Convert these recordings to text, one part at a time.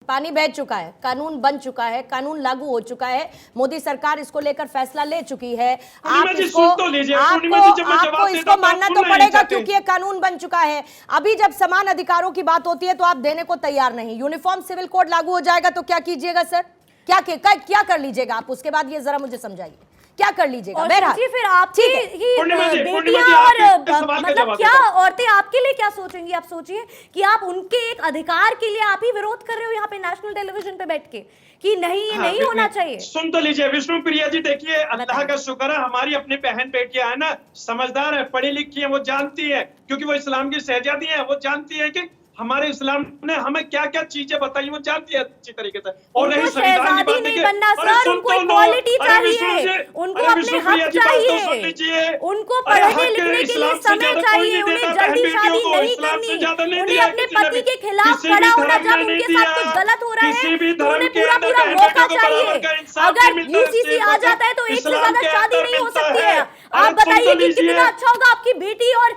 पानी बह चुका है, कानून बन चुका है, कानून लागू हो चुका है, मोदी सरकार इसको लेकर फैसला ले चुकी है। आपको इसको मानना तो पड़ेगा क्योंकि ये कानून बन चुका है। अभी जब समान अधिकारों की बात होती है तो आप देने को तैयार नहीं। यूनिफॉर्म सिविल कोड लागू हो जाएगा तो क्या कीजिएगा सर? क्या कर लीजिएगा आप? उसके बाद ये जरा मुझे समझाइए, क्या कर लीजिएगा? फिर आपकी बेटियां और मतलब क्या औरतें आपके लिए क्या सोचेंगी? आप सोचिए कि आप उनके एक अधिकार के लिए आप ही विरोध कर रहे हो यहाँ पे नेशनल टेलीविजन पे बैठ के कि नहीं ये नहीं होना चाहिए। सुन तो लीजिए विष्णु प्रिया जी, देखिए अल्लाह का शुक्र है हमारी अपनी बहन बेटियां है ना, समझदार है, पढ़ी लिखी है, वो जानती है क्योंकि वो इस्लाम की शहजादी है, वो जानती है कि हमारे इस्लाम ने हमें क्या क्या चीजें बताई, वो जानती है अच्छी तरीके से। और नहीं बनना सर, उनको इक्वालिटी चाहिए, उनको अपने हक चाहिए, उनको पढ़ने लिखने के लिए समय चाहिए, उन्हें जल्दी शादी नहीं करनी, उन्हें अपने पति के खिलाफ खड़ा होना, जब उनके साथ कुछ गलत हो रहा है तो उन्हें पूरा मौका चाहिए। अगर यूसीसी आ जाता है तो एक से ज्यादा शादी नहीं हो सकती है। आप बताइए कि कितना अच्छा होगा आपकी बेटी और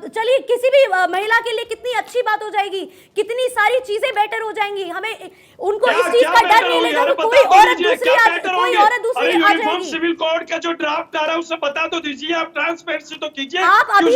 चलिए किसी भी महिला के लिए कितनी अच्छी बात हो जाएगी, कितनी सारी चीजें बेटर हो जाएंगी। हमें उनको इस चीज का डर नहीं लगेगा कि कोई औरत दूसरी आ जाएगी। सिविल कोड का जो ड्राफ्ट आ रहा है उसे बता तो दीजिए, आप ट्रांसपेरेंसी तो कीजिए। आप अभी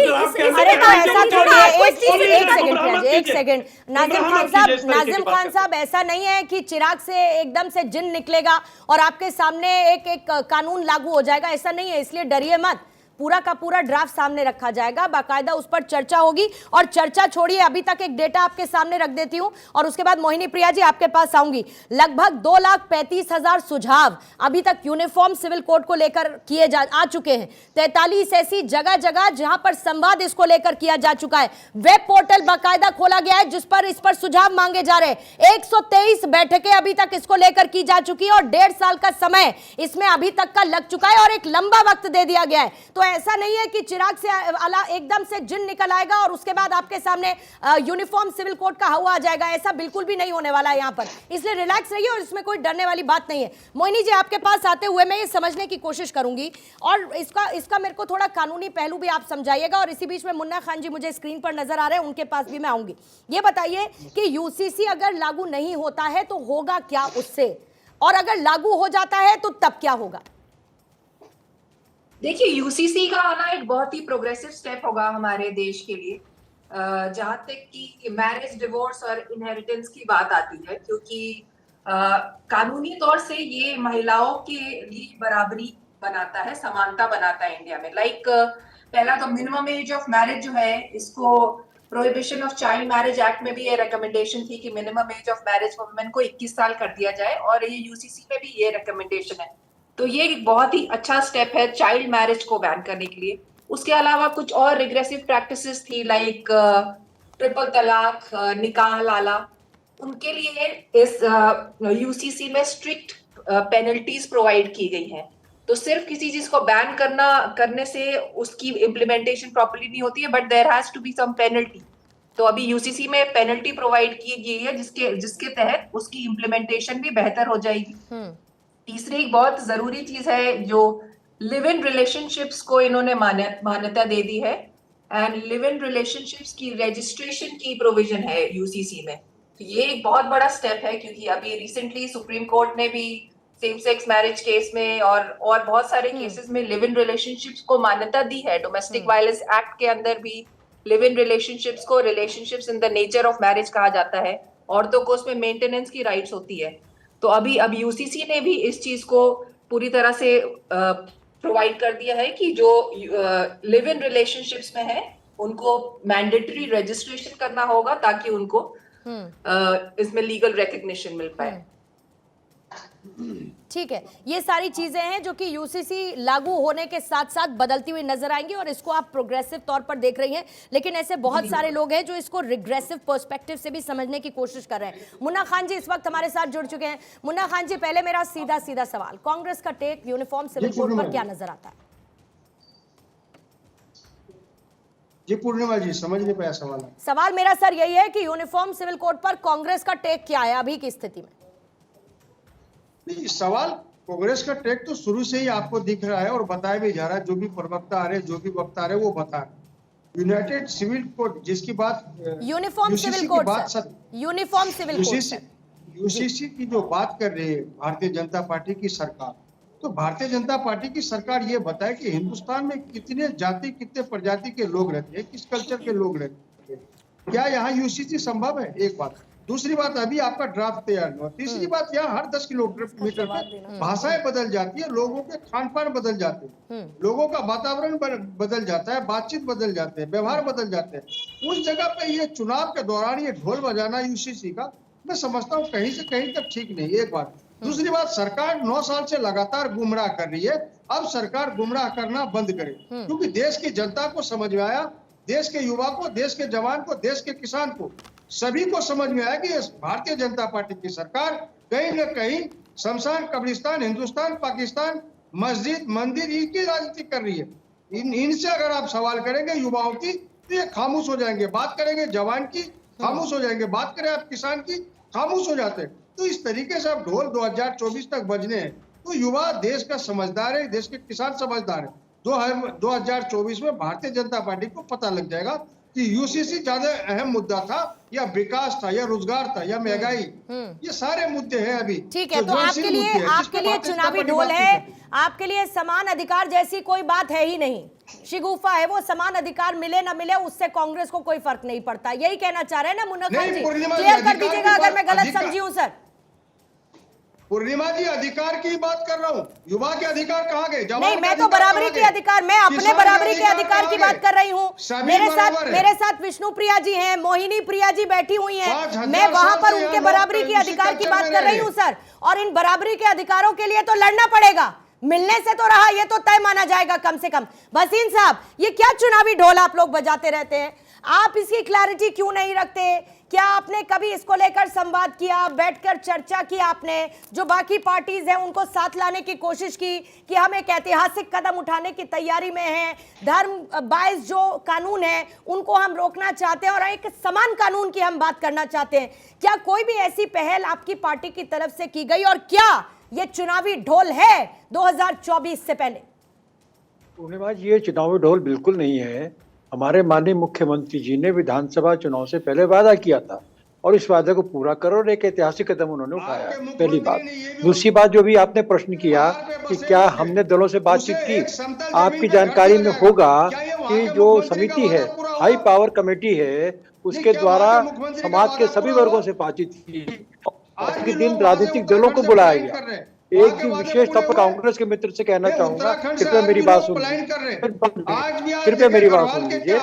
एक सेकंड नाजिम खान साहब, ऐसा नहीं है कि चिराग से एकदम से जिन निकलेगा और आपके सामने एक कानून लागू हो जाएगा, ऐसा नहीं है, इसलिए डरिए मत। पूरा का पूरा ड्राफ्ट सामने रखा जाएगा, बाकायदा उस पर चर्चा होगी। और चर्चा छोड़िए, अभी तक एक डेटा आपके सामने रख देती हूं और उसके बाद मोहिनी प्रिया जी आपके पास आऊंगी। लगभग 2,35,000 सुझाव अभी तक यूनिफॉर्म सिविल कोड को लेकर आ चुके हैं। 43 ऐसी जगह जगह जहां पर संवाद इसको लेकर किया जा चुका है। वेब पोर्टल बाकायदा खोला गया है जिस पर इस पर सुझाव मांगे जा रहे हैं। 123 बैठकें अभी तक इसको लेकर की जा चुकी है और 1.5 साल का समय इसमें अभी तक का लग चुका है और एक लंबा वक्त दे दिया गया है। तो ऐसा नहीं है कि चिराग से एकदम से जिन निकल आएगा और उसके बाद आपके सामने यूनिफॉर्म सिविल कोड का हवा आ जाएगा, ऐसा बिल्कुल भी नहीं होने वाला है यहां पर। इसलिए रिलैक्स रहिए और इसमें कोई डरने वाली बात नहीं है। मोहिनी जी आपके पास आते हुए मैं ये समझने की कोशिश करूंगी और इसका मेरे को थोड़ा कानूनी पहलू भी आप समझाइएगा। और इसी बीच में मुन्ना खान जी मुझे स्क्रीन पर नजर आ रहे हैं, उनके पास भी मैं आऊंगी। ये बताइए कि यूसीसी अगर लागू नहीं होता है तो होगा क्या उससे, और अगर लागू हो जाता है तो तब क्या होगा? देखिए, यूसीसी का आना एक बहुत ही प्रोग्रेसिव स्टेप होगा हमारे देश के लिए, जहां तक कि मैरिज, डिवोर्स और इनहेरिटेंस की बात आती है, क्योंकि कानूनी तौर से ये महिलाओं के लिए बराबरी बनाता है, समानता बनाता है इंडिया में। पहला तो मिनिमम एज ऑफ मैरिज जो है, इसको prohibition of child marriage act में भी ये रिकमेंडेशन थी कि minimum age of marriage for women को 21 साल कर दिया जाए, और ये यूसीसी में भी ये रिकमेंडेशन है। तो ये एक बहुत ही अच्छा स्टेप है चाइल्ड मैरिज को बैन करने के लिए। उसके अलावा कुछ और रिग्रेसिव प्रैक्टिसेस थी, लाइक ट्रिपल तलाक, निकाह हलाला, उनके लिए इस यूसीसी में स्ट्रिक्ट पेनल्टीज प्रोवाइड की गई हैं। तो सिर्फ किसी चीज को बैन करने से उसकी इम्प्लीमेंटेशन प्रॉपर्ली नहीं होती है, but there has to be some penalty. तो अभी यूसीसी में पेनल्टी प्रोवाइड की गई है जिसके तहत उसकी इम्प्लीमेंटेशन भी बेहतर हो जाएगी। तीसरी एक बहुत जरूरी चीज है जो लिव इन रिलेशनशिप्स को इन्होंने मान्यता दे दी है, एंड लिव इन रिलेशनशिप्स की रजिस्ट्रेशन की प्रोविजन है यूसीसी में। तो ये एक बहुत बड़ा स्टेप है, क्योंकि अभी रिसेंटली सुप्रीम कोर्ट ने भी सेम सेक्स मैरिज केस में और बहुत सारे केसेस में लिव इन रिलेशनशिप्स को मान्यता दी है। डोमेस्टिक वायलेंस एक्ट के अंदर भी लिव इन रिलेशनशिप्स को relationships in the nature of marriage कहा जाता है। औरतों को उसमें मेंटेनेंस की राइट्स होती है। तो अब यूसीसी ने भी इस चीज को पूरी तरह से प्रोवाइड कर दिया है कि जो लिव इन रिलेशनशिप्स में है उनको मैंडेटरी रजिस्ट्रेशन करना होगा, ताकि उनको इसमें लीगल रिकग्निशन मिल पाए। ठीक है, ये सारी चीजें हैं जो कि यूसीसी लागू होने के साथ साथ बदलती हुई नजर आएंगी और इसको आप प्रोग्रेसिव तौर पर देख रही हैं, लेकिन ऐसे बहुत सारे लोग हैं जो इसको रिग्रेसिव पर्सपेक्टिव से भी समझने की कोशिश कर रहे हैं। मुन्ना खान जी इस वक्त हमारे साथ जुड़ चुके हैं। मुन्ना खान जी, पहले मेरा सीधा सवाल, कांग्रेस का टेक यूनिफॉर्म सिविल कोड पर क्या नजर आता है? जी पूर्णिमा जी, समझ नहीं पाया सवाल मेरा सर यही है कि यूनिफॉर्म सिविल कोड पर कांग्रेस का टेक क्या है अभी की स्थिति में? सवाल कांग्रेस का टेक तो शुरू से ही आपको दिख रहा है और बताया भी जा रहा है। जो भी प्रवक्ता आ रहे, जो भी वक्ता आ रहे, वो बता रहे। यूनाइटेड सिविल कोड जिसकी बात, uniform civil code, uniform civil code, UCC की जो बात कर रही है भारतीय जनता पार्टी की सरकार, तो भारतीय जनता पार्टी की सरकार ये बताए कि हिंदुस्तान में कितने जाति कितने प्रजाति के लोग रहते हैं, किस कल्चर के लोग रहते हैं, क्या यहाँ यूसीसी संभव है? एक बात। दूसरी बात, अभी आपका ड्राफ्ट तैयार हुआ। तीसरी बात, यहाँ हर 10 किलोमीटर पे भाषाएं बदल जाती है, लोगों के खान पान बदल जाते हैं, लोगों का वातावरण बदल जाता है, बातचीत बदल जाते हैं, व्यवहार बदल जाते हैं। उस जगह पे ये चुनाव के दौरान ये ढोल बजाना यूसीसी का, मैं समझता हूँ कहीं से कहीं तक ठीक नहीं। एक बात। दूसरी बात, सरकार 9 साल से लगातार गुमराह कर रही है। अब सरकार गुमराह करना बंद करे, क्योंकि देश की जनता को समझ में आया, देश के युवा को, देश के जवान को, देश के किसान को, सभी को समझ में आया कि भारतीय जनता पार्टी की सरकार कहीं न कहीं शमशान, कब्रिस्तान, हिंदुस्तान, पाकिस्तान, मस्जिद, मंदिर, इनकी राजनीति कर रही है। इनसे अगर आप सवाल करेंगे युवाओं की, तो ये खामोश हो जाएंगे। बात करेंगे जवान की, खामोश हो जाएंगे। बात करें आप किसान की, खामोश हो जाते हैं। तो इस तरीके से अब ढोल 2024 तक बजने हैं, तो युवा देश का समझदार है, देश के किसान समझदार है। 2024 में भारतीय जनता पार्टी को पता लग जाएगा कि यूसीसी ज्यादा अहम मुद्दा था या विकास था या रोजगार था या महंगाई, ये सारे मुद्दे हैं अभी। ठीक है, तो आपके लिए चुनावी ढोल है, आपके लिए समान अधिकार जैसी कोई बात है ही नहीं, शिगुफा है वो। समान अधिकार मिले ना मिले उससे कांग्रेस को कोई फर्क नहीं पड़ता, यही कहना चाह रहे हैं ना मुन्ना खान जी? क्लियर कर दीजिएगा अगर मैं गलत समझी हूँ सर। पूर्णिमा जी, अधिकार की बात कर रहा हूँ, युवा के अधिकार कहाँ गए? नहीं, मैं तो बराबरी के अधिकार, मैं अपने बराबरी के अधिकार की बात कर रही हूँ। मेरे साथ विष्णु प्रिया जी हैं, मोहिनी प्रिया जी बैठी हुई हैं, मैं वहां पर उनके बराबरी के अधिकार की बात कर रही हूँ सर। और इन बराबरी के अधिकारों के लिए तो लड़ना पड़ेगा, मिलने से तो रहा ये तो तय माना जाएगा कम से कम। भसीन साहब, ये क्या चुनावी ढोल आप लोग बजाते रहते हैं? आप इसकी क्लैरिटी क्यों नहीं रखते? क्या आपने कभी इसको लेकर संवाद किया, बैठकर चर्चा की आपने? जो बाकी पार्टीज हैं उनको साथ लाने की कोशिश की कि हम एक ऐतिहासिक कदम उठाने की तैयारी में हैं, धर्म बायस जो कानून है उनको हम रोकना चाहते हैं और एक समान कानून की हम बात करना चाहते हैं। क्या कोई भी ऐसी पहल आपकी पार्टी की तरफ से की गई और क्या ये चुनावी ढोल है 2024 से पहले? पूर्णिमा जी, ये चुनावी ढोल बिल्कुल नहीं है। हमारे माननीय मुख्यमंत्री जी ने विधानसभा चुनाव से पहले वादा किया था और इस वादे को पूरा करो और एक ऐतिहासिक कदम उन्होंने उठाया, पहली बात। दूसरी बात, जो भी आपने प्रश्न किया कि क्या हमने दलों से बातचीत की, आपकी जानकारी में होगा कि जो समिति है, हाई पावर कमेटी है, उसके द्वारा समाज के सभी वर्गों से बातचीत की। आज के दिन राजनीतिक दलों को बुलाया गया। एक भी विशेष तौर पर कांग्रेस के मित्र से कहना चाहूंगा, कृपया मेरी बात सुन लीजिए।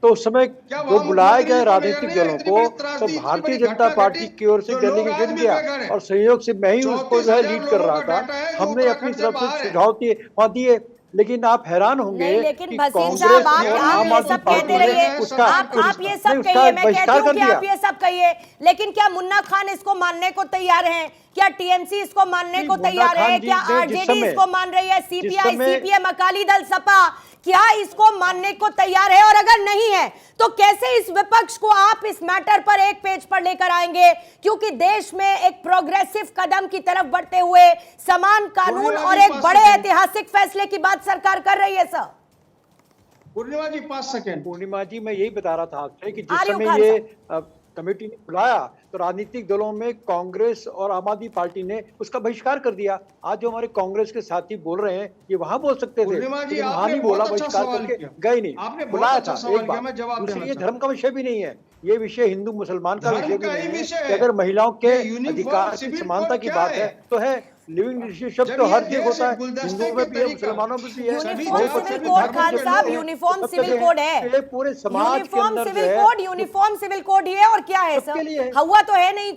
तो उस समय जो बुलाए गए राजनीतिक दलों को, तो भारतीय जनता पार्टी की ओर से डेलीगेशन गया और सहयोग से मैं ही उसको जो है लीड कर रहा था। हमने अपनी तरफ से सुझाव दिए, लेकिन आप हैरान होंगे लेकिन भसीन साहब, आप ये सब कहते रहिए, आप ये सब कहिए, मैं कहती हूँ कि आप ये सब कहिए, लेकिन क्या मुन्ना खान इसको मानने को तैयार हैं? क्या टीएमसी इसको मानने को तैयार है? क्या आरजेडी इसको मान रही है? सीपीआई, सीपीएम, अकाली दल, सपा क्या इसको मानने को तैयार है? और अगर नहीं है तो कैसे इस विपक्ष को आप इस मैटर पर एक पेज पर लेकर आएंगे? क्योंकि देश में एक प्रोग्रेसिव कदम की तरफ बढ़ते हुए समान कानून और एक बड़े ऐतिहासिक फैसले की बात सरकार कर रही है सर। पूर्णिमा जी 5 सेकंड। पूर्णिमा जी, मैं यही बता रहा था आपसे कि जिस समय ये कमेटी ने बुलाया तो राजनीतिक दलों में कांग्रेस और आम आदमी पार्टी ने उसका बहिष्कार कर दिया। आज जो हमारे कांग्रेस के साथी बोल रहे हैं, ये वहां बोल सकते थे, लेकिन वहां नहीं बोला, बहिष्कार करके गए नहीं, बुलाया था। एक बात, दूसरी, ये धर्म का विषय भी नहीं है, ये विषय हिंदू मुसलमान का विषय भी नहीं है। अगर महिलाओं के अधिकार की समानता की बात है तो है, लिविंग रिलेशनशिप तो हर जगह होता है, हिंदुओं में भी है, मुसलमानों में भी है। यूनिफॉर्म सिविल कोड खान साहब, यूनिफॉर्म सिविल कोड है, पूरे समाज के अंदर यूनिफॉर्म सिविल कोड ही है और क्या है सर? हुआ तो है नहीं